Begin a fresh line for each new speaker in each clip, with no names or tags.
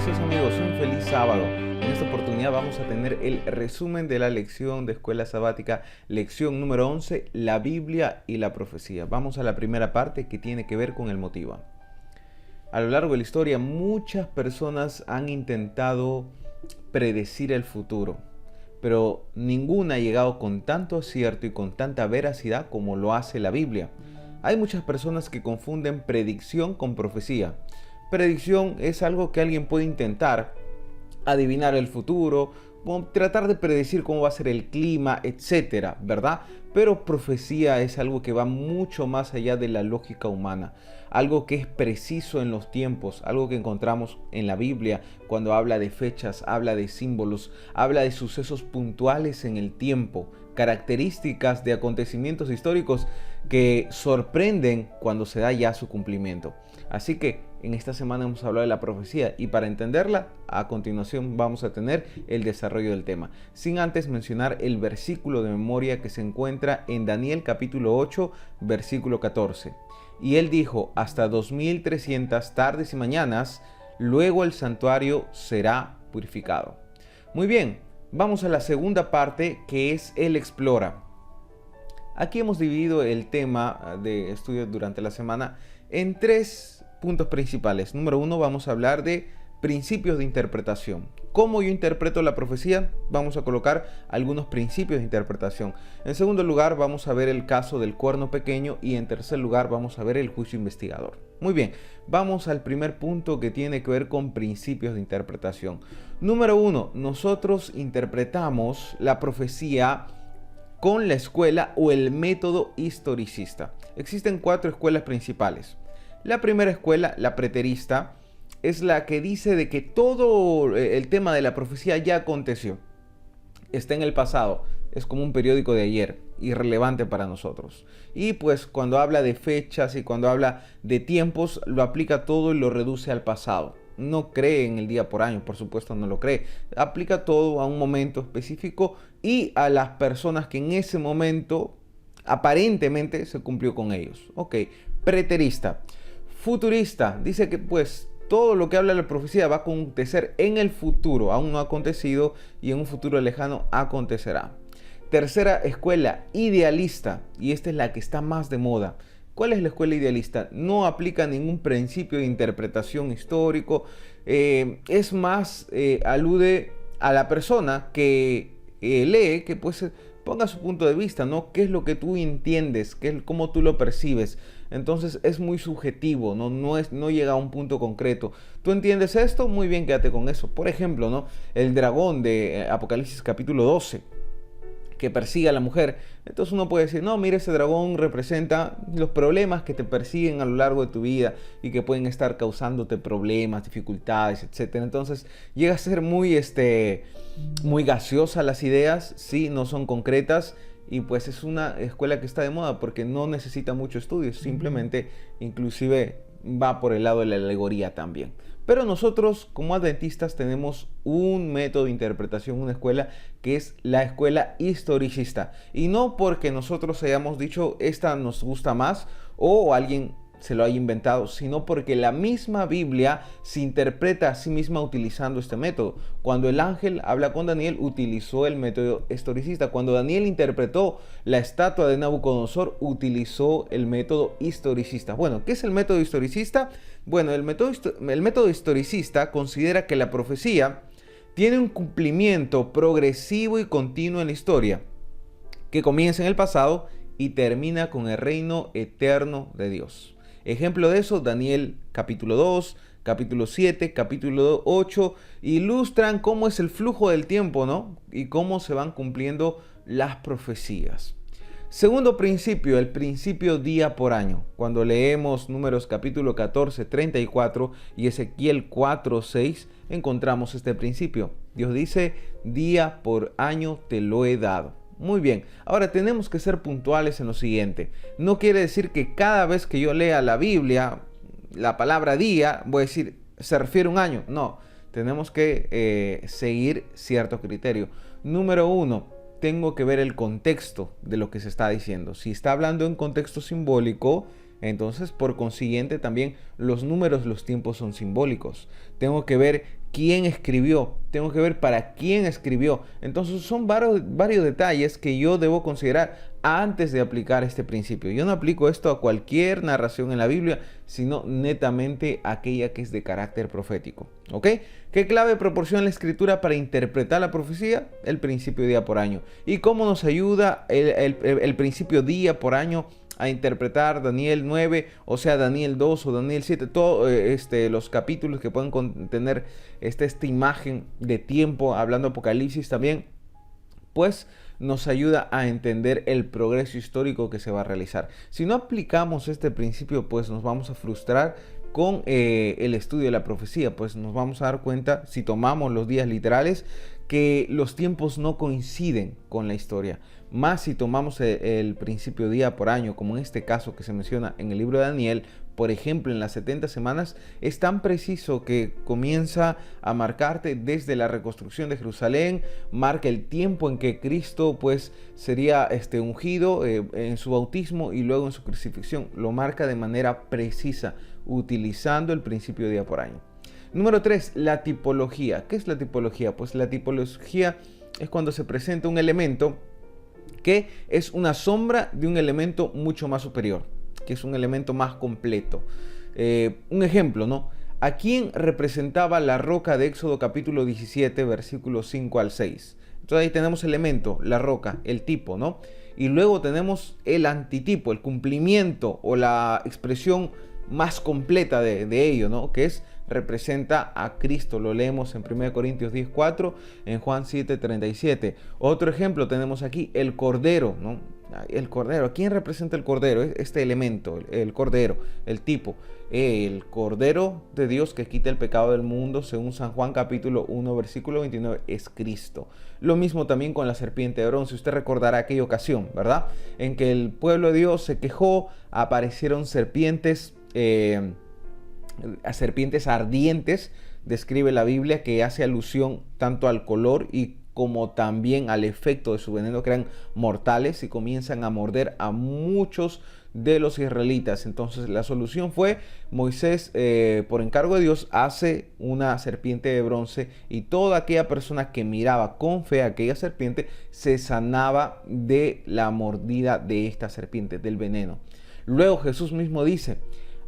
preciosos amigos, un feliz sábado. En esta oportunidad vamos a tener el resumen de la lección de escuela sabática, lección número 11, la Biblia y la profecía. Vamos a la primera parte que tiene que ver con el motivo. A lo largo de la historia, muchas personas han intentado predecir el futuro, pero ninguna ha llegado con tanto acierto y con tanta veracidad como lo hace la Biblia. Hay muchas personas que confunden predicción con profecía. Predicción es algo que alguien puede intentar, adivinar el futuro, tratar de predecir cómo va a ser el clima, etcétera, ¿verdad? Pero profecía es algo que va mucho más allá de la lógica humana, algo que es preciso en los tiempos, algo que encontramos en la Biblia cuando habla de fechas, habla de símbolos, habla de sucesos puntuales en el tiempo, características de acontecimientos históricos que sorprenden cuando se da ya su cumplimiento. Así que en esta semana hemos hablado de la profecía y para entenderla, a continuación vamos a tener el desarrollo del tema. Sin antes mencionar el versículo de memoria que se encuentra en Daniel capítulo 8, versículo 14. Y él dijo, hasta 2300 tardes y mañanas, luego el santuario será purificado. Muy bien, vamos a la segunda parte que es el explora. Aquí hemos dividido el tema de estudio durante la semana en tres puntos principales. Número uno, vamos a hablar de principios de interpretación. ¿Cómo yo interpreto la profecía? Vamos a colocar algunos principios de interpretación. En segundo lugar, vamos a ver el caso del cuerno pequeño y en tercer lugar, vamos a ver el juicio investigador. Muy bien, vamos al primer punto que tiene que ver con principios de interpretación. Número uno, nosotros interpretamos la profecía con la escuela o el método historicista. Existen cuatro escuelas principales. La primera escuela, la preterista, es la que dice de que todo el tema de la profecía ya aconteció. Está en el pasado, es como un periódico de ayer, irrelevante para nosotros. Y pues cuando habla de fechas y cuando habla de tiempos, lo aplica todo y lo reduce al pasado. No cree en el día por año, por supuesto no lo cree. Aplica todo a un momento específico y a las personas que en ese momento aparentemente se cumplió con ellos. Ok, preterista. Futurista, dice que pues todo lo que habla la profecía va a acontecer en el futuro, aún no ha acontecido y en un futuro lejano acontecerá. Tercera escuela, idealista, y esta es la que está más de moda. ¿Cuál es la escuela idealista? No aplica ningún principio de interpretación histórico, es más, alude a la persona que lee, que pues ponga su punto de vista, ¿no? ¿Qué es lo que tú entiendes? ¿Cómo tú lo percibes? Entonces es muy subjetivo, no llega a un punto concreto. ¿Tú entiendes esto? Muy bien, quédate con eso. Por ejemplo, ¿no? El dragón de Apocalipsis capítulo 12, que persigue a la mujer. Entonces uno puede decir, no, mira, ese dragón representa los problemas que te persiguen a lo largo de tu vida y que pueden estar causándote problemas, dificultades, etcétera. Entonces llega a ser muy gaseosa las ideas, sí, no son concretas. Y pues es una escuela que está de moda porque no necesita mucho estudio, simplemente inclusive va por el lado de la alegoría también. Pero nosotros como adventistas tenemos un método de interpretación, una escuela que es la escuela historicista. Y no porque nosotros hayamos dicho esta nos gusta más o alguien se lo haya inventado, sino porque la misma Biblia se interpreta a sí misma utilizando este método. Cuando el ángel habla con Daniel, utilizó el método historicista. Cuando Daniel interpretó la estatua de Nabucodonosor, utilizó el método historicista. Bueno, ¿qué es el método historicista? Bueno, el método historicista considera que la profecía tiene un cumplimiento progresivo y continuo en la historia, que comienza en el pasado y termina con el reino eterno de Dios. Ejemplo de eso, Daniel capítulo 2, capítulo 7, capítulo 8, ilustran cómo es el flujo del tiempo, ¿no? Y cómo se van cumpliendo las profecías. Segundo principio, el principio día por año. Cuando leemos Números capítulo 14, 34 y Ezequiel 4, 6, encontramos este principio. Dios dice, día por año te lo he dado. Muy bien, ahora tenemos que ser puntuales en lo siguiente. No quiere decir que cada vez que yo lea la Biblia, la palabra día, voy a decir, se refiere a un año. No, tenemos que seguir cierto criterio. Número uno, tengo que ver el contexto de lo que se está diciendo. Si está hablando en contexto simbólico, Entonces, por consiguiente, también los números, los tiempos son simbólicos. Tengo que ver quién escribió, tengo que ver para quién escribió. Entonces son varios detalles que yo debo considerar antes de aplicar este principio. Yo no aplico esto a cualquier narración en la Biblia, sino netamente a aquella que es de carácter profético. ¿Ok? ¿Qué clave proporciona la escritura para interpretar la profecía? El principio día por año. ¿Y cómo nos ayuda el principio día por año a interpretar Daniel 9, o sea, Daniel 2 o Daniel 7, todos los capítulos que pueden contener esta imagen de tiempo, hablando Apocalipsis también, pues nos ayuda a entender el progreso histórico que se va a realizar. Si no aplicamos este principio, pues nos vamos a frustrar con el estudio de la profecía, pues nos vamos a dar cuenta, si tomamos los días literales, que los tiempos no coinciden con la historia. Más si tomamos el principio día por año, como en este caso que se menciona en el libro de Daniel, por ejemplo, en las 70 semanas, es tan preciso que comienza a marcarte desde la reconstrucción de Jerusalén, marca el tiempo en que Cristo pues sería ungido en su bautismo y luego en su crucifixión. Lo marca de manera precisa, utilizando el principio día por año. Número 3, la tipología. ¿Qué es la tipología? Pues la tipología es cuando se presenta un elemento que es una sombra de un elemento mucho más superior, que es un elemento más completo. Un ejemplo, ¿no? ¿A quién representaba la roca de Éxodo capítulo 17, versículos 5 al 6? Entonces ahí tenemos el elemento, la roca, el tipo, ¿no? Y luego tenemos el antitipo, el cumplimiento o la expresión más completa de ello, ¿no? Que representa a Cristo. Lo leemos en 1 Corintios 10:4, en Juan 7:37. Otro ejemplo tenemos aquí, el Cordero, ¿no? El Cordero. ¿Quién representa el Cordero? Este elemento, el Cordero, el tipo. El Cordero de Dios que quita el pecado del mundo, según San Juan capítulo 1, versículo 29, es Cristo. Lo mismo también con la serpiente de bronce. Usted recordará aquella ocasión, ¿verdad? En que el pueblo de Dios se quejó, aparecieron serpientes, a serpientes ardientes, describe la Biblia, que hace alusión tanto al color y como también al efecto de su veneno, que eran mortales y comienzan a morder a muchos de los israelitas. Entonces la solución fue Moisés, por encargo de Dios, hace una serpiente de bronce y toda aquella persona que miraba con fe a aquella serpiente se sanaba de la mordida de esta serpiente, del veneno. Luego Jesús mismo dice: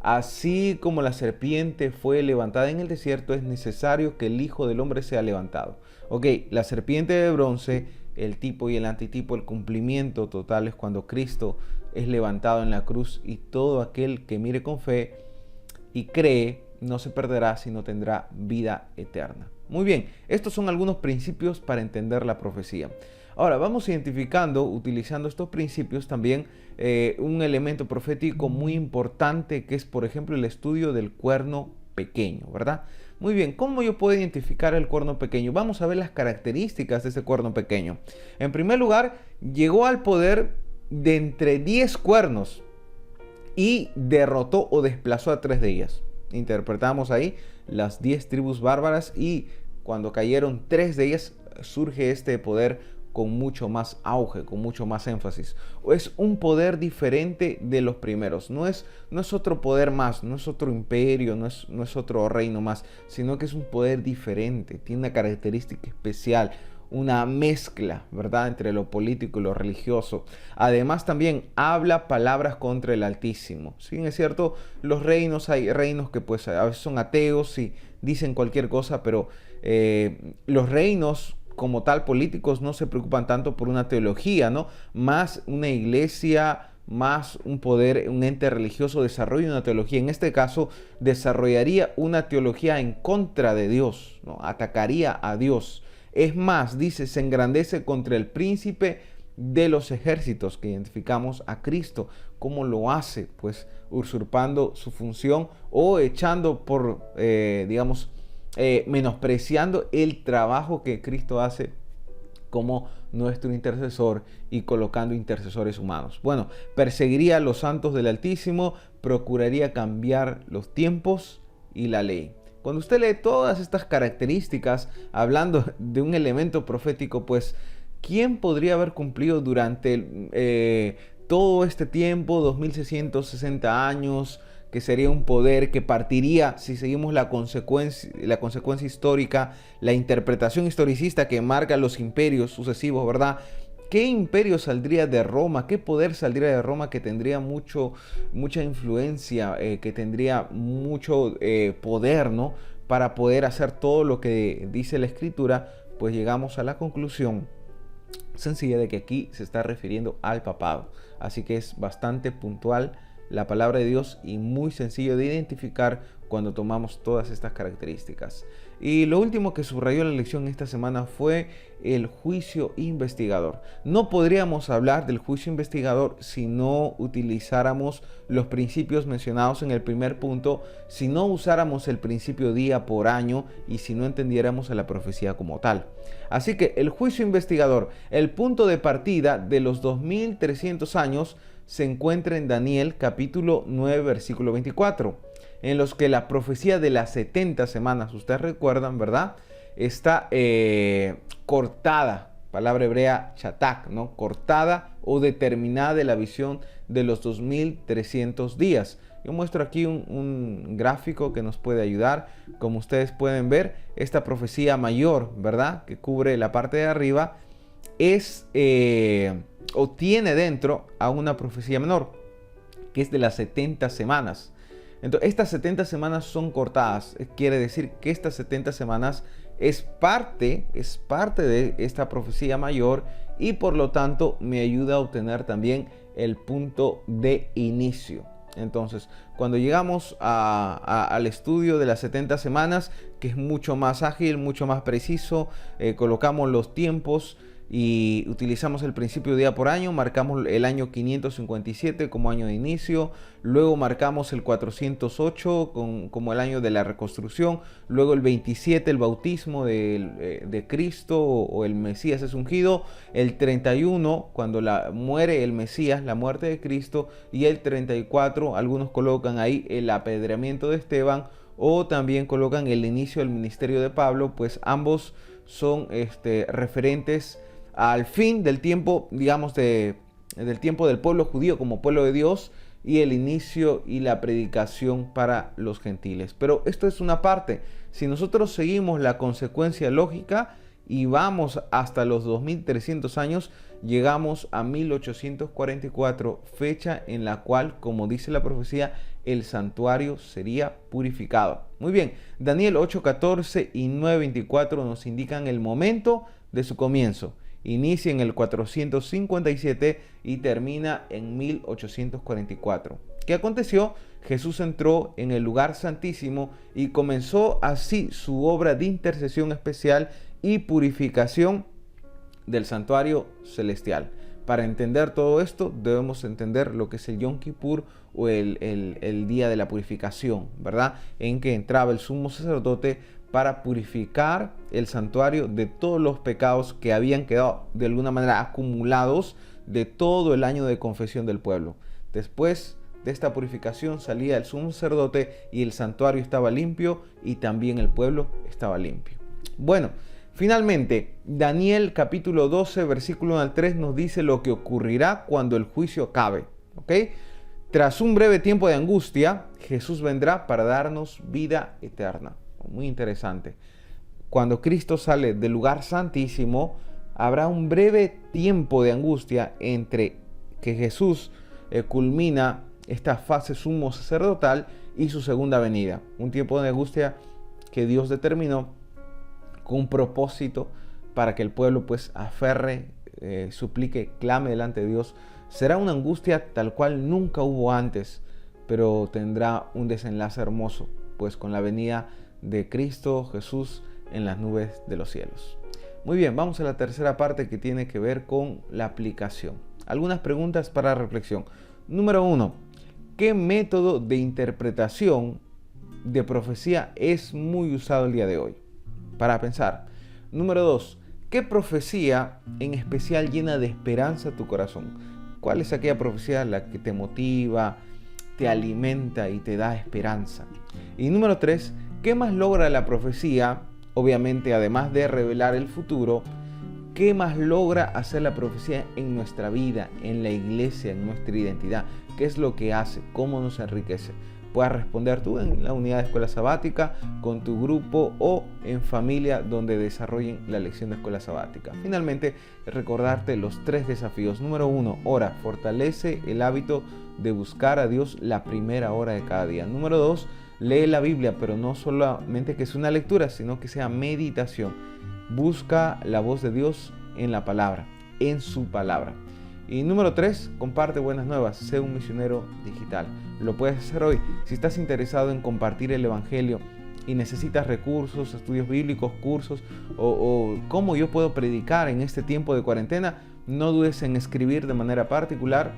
así como la serpiente fue levantada en el desierto, es necesario que el Hijo del Hombre sea levantado. Ok, la serpiente de bronce, el tipo y el antitipo, el cumplimiento total es cuando Cristo es levantado en la cruz y todo aquel que mire con fe y cree no se perderá, sino tendrá vida eterna. Muy bien, estos son algunos principios para entender la profecía. Ahora vamos identificando, utilizando estos principios también, un elemento profético muy importante que es, por ejemplo, el estudio del cuerno pequeño, ¿verdad? Muy bien, ¿cómo yo puedo identificar el cuerno pequeño? Vamos a ver las características de ese cuerno pequeño. En primer lugar, llegó al poder de entre 10 cuernos y derrotó o desplazó a 3 de ellas. Interpretamos ahí las 10 tribus bárbaras y cuando cayeron 3 de ellas surge este poder con mucho más auge, con mucho más énfasis. Es un poder diferente de los primeros. No es otro poder más, no es otro imperio, no es otro reino más, sino que es un poder diferente. Tiene una característica especial, una mezcla, ¿verdad?, entre lo político y lo religioso. Además también habla palabras contra el Altísimo. Sí, es cierto, hay reinos que pues a veces son ateos y dicen cualquier cosa, pero los reinos como tal políticos no se preocupan tanto por una teología, ¿no? Más una iglesia, más un poder, un ente religioso desarrolla una teología. En este caso, desarrollaría una teología en contra de Dios, ¿no? Atacaría a Dios. Es más, dice, se engrandece contra el príncipe de los ejércitos, que identificamos a Cristo. ¿Cómo lo hace? Pues usurpando su función o echando por, menospreciando el trabajo que Cristo hace como nuestro intercesor y colocando intercesores humanos. Bueno, perseguiría a los santos del Altísimo, procuraría cambiar los tiempos y la ley. Cuando usted lee todas estas características, hablando de un elemento profético, pues, ¿quién podría haber cumplido durante todo este tiempo, 2660 años, que sería un poder que partiría, si seguimos la consecuencia histórica, la interpretación historicista que marca los imperios sucesivos, ¿verdad? ¿Qué imperio saldría de Roma? ¿Qué poder saldría de Roma que tendría mucha influencia, que tendría mucho poder, ¿no? Para poder hacer todo lo que dice la Escritura. Pues llegamos a la conclusión sencilla de que aquí se está refiriendo al papado. Así que es bastante puntual la palabra de Dios y muy sencillo de identificar cuando tomamos todas estas características. Y lo último que subrayó la lección esta semana fue el juicio investigador. No podríamos hablar del juicio investigador si no utilizáramos los principios mencionados en el primer punto, si no usáramos el principio día por año y si no entendiéramos a la profecía como tal. Así que el juicio investigador, el punto de partida de los 2300 años, se encuentra en Daniel capítulo 9 versículo 24, en los que la profecía de las 70 semanas, ustedes recuerdan, ¿verdad? Está cortada, palabra hebrea shatak, ¿no? Cortada o determinada de la visión de los 2300 días. Yo muestro aquí un gráfico que nos puede ayudar. Como ustedes pueden ver, esta profecía mayor, ¿verdad?, que cubre la parte de arriba, es o tiene dentro a una profecía menor, que es de las 70 semanas. Entonces, estas 70 semanas son cortadas. Quiere decir que estas 70 semanas es parte de esta profecía mayor y por lo tanto me ayuda a obtener también el punto de inicio. Entonces, cuando llegamos al estudio de las 70 semanas, que es mucho más ágil, mucho más preciso, colocamos los tiempos y utilizamos el principio día por año, marcamos el año 557 como año de inicio, luego marcamos el 408 como el año de la reconstrucción, luego el 27 el bautismo de Cristo o el Mesías es ungido, el 31 cuando muere el Mesías, la muerte de Cristo, y el 34 algunos colocan ahí el apedreamiento de Esteban o también colocan el inicio del ministerio de Pablo, pues ambos son referentes al fin del tiempo, digamos, del tiempo del pueblo judío como pueblo de Dios y el inicio y la predicación para los gentiles. Pero esto es una parte. Si nosotros seguimos la consecuencia lógica y vamos hasta los 2300 años, llegamos a 1844, fecha en la cual, como dice la profecía, el santuario sería purificado. Muy bien, Daniel 8:14 y 9:24 nos indican el momento de su comienzo. Inicia en el 457 y termina en 1844. ¿Qué aconteció? Jesús entró en el lugar santísimo y comenzó así su obra de intercesión especial y purificación del santuario celestial. Para entender todo esto debemos entender lo que es el Yom Kippur o el día de la purificación, ¿verdad? En que entraba el sumo sacerdote para purificar el santuario de todos los pecados que habían quedado de alguna manera acumulados de todo el año de confesión del pueblo. Después de esta purificación salía el sumo sacerdote y el santuario estaba limpio y también el pueblo estaba limpio. Bueno, finalmente, Daniel capítulo 12, versículo 1 al 3 nos dice lo que ocurrirá cuando el juicio acabe. ¿Ok? Tras un breve tiempo de angustia, Jesús vendrá para darnos vida eterna. Muy interesante. Cuando Cristo sale del lugar santísimo, habrá un breve tiempo de angustia entre que Jesús culmina esta fase sumo sacerdotal y su segunda venida. Un tiempo de angustia que Dios determinó con un propósito para que el pueblo pues aferre, suplique, clame delante de Dios. Será una angustia tal cual nunca hubo antes, pero tendrá un desenlace hermoso, pues con la venida de Cristo Jesús en las nubes de los cielos. Muy bien, vamos a la tercera parte que tiene que ver con la aplicación. Algunas preguntas para reflexión. Número 1. ¿Qué método de interpretación de profecía es muy usado el día de hoy? Para pensar. Número 2. ¿Qué profecía en especial llena de esperanza tu corazón? ¿Cuál es aquella profecía la que te motiva, te alimenta y te da esperanza? Y número 3. ¿Qué más logra la profecía? Obviamente, además de revelar el futuro, ¿qué más logra hacer la profecía en nuestra vida, en la iglesia, en nuestra identidad? ¿Qué es lo que hace? ¿Cómo nos enriquece? puedas responder tú en la unidad de escuela sabática, con tu grupo o en familia donde desarrollen la lección de escuela sabática. Finalmente, recordarte los 3 desafíos. Número 1, ora, fortalece el hábito de buscar a Dios la primera hora de cada día. Número 2, lee la Biblia, pero no solamente que sea una lectura, sino que sea meditación. Busca la voz de Dios en la palabra, en su palabra. Y número 3, comparte buenas nuevas, sé un misionero digital. Lo puedes hacer hoy. Si estás interesado en compartir el Evangelio y necesitas recursos, estudios bíblicos, cursos o cómo yo puedo predicar en este tiempo de cuarentena, no dudes en escribir de manera particular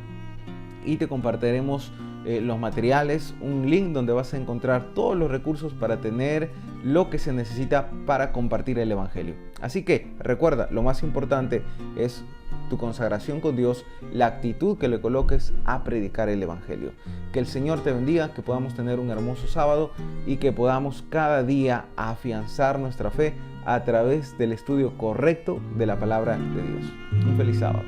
y te compartiremos los materiales, un link donde vas a encontrar todos los recursos para tener lo que se necesita para compartir el Evangelio. Así que recuerda, lo más importante es tu consagración con Dios, la actitud que le coloques a predicar el Evangelio. Que el Señor te bendiga, que podamos tener un hermoso sábado y que podamos cada día afianzar nuestra fe a través del estudio correcto de la palabra de Dios. Un feliz sábado.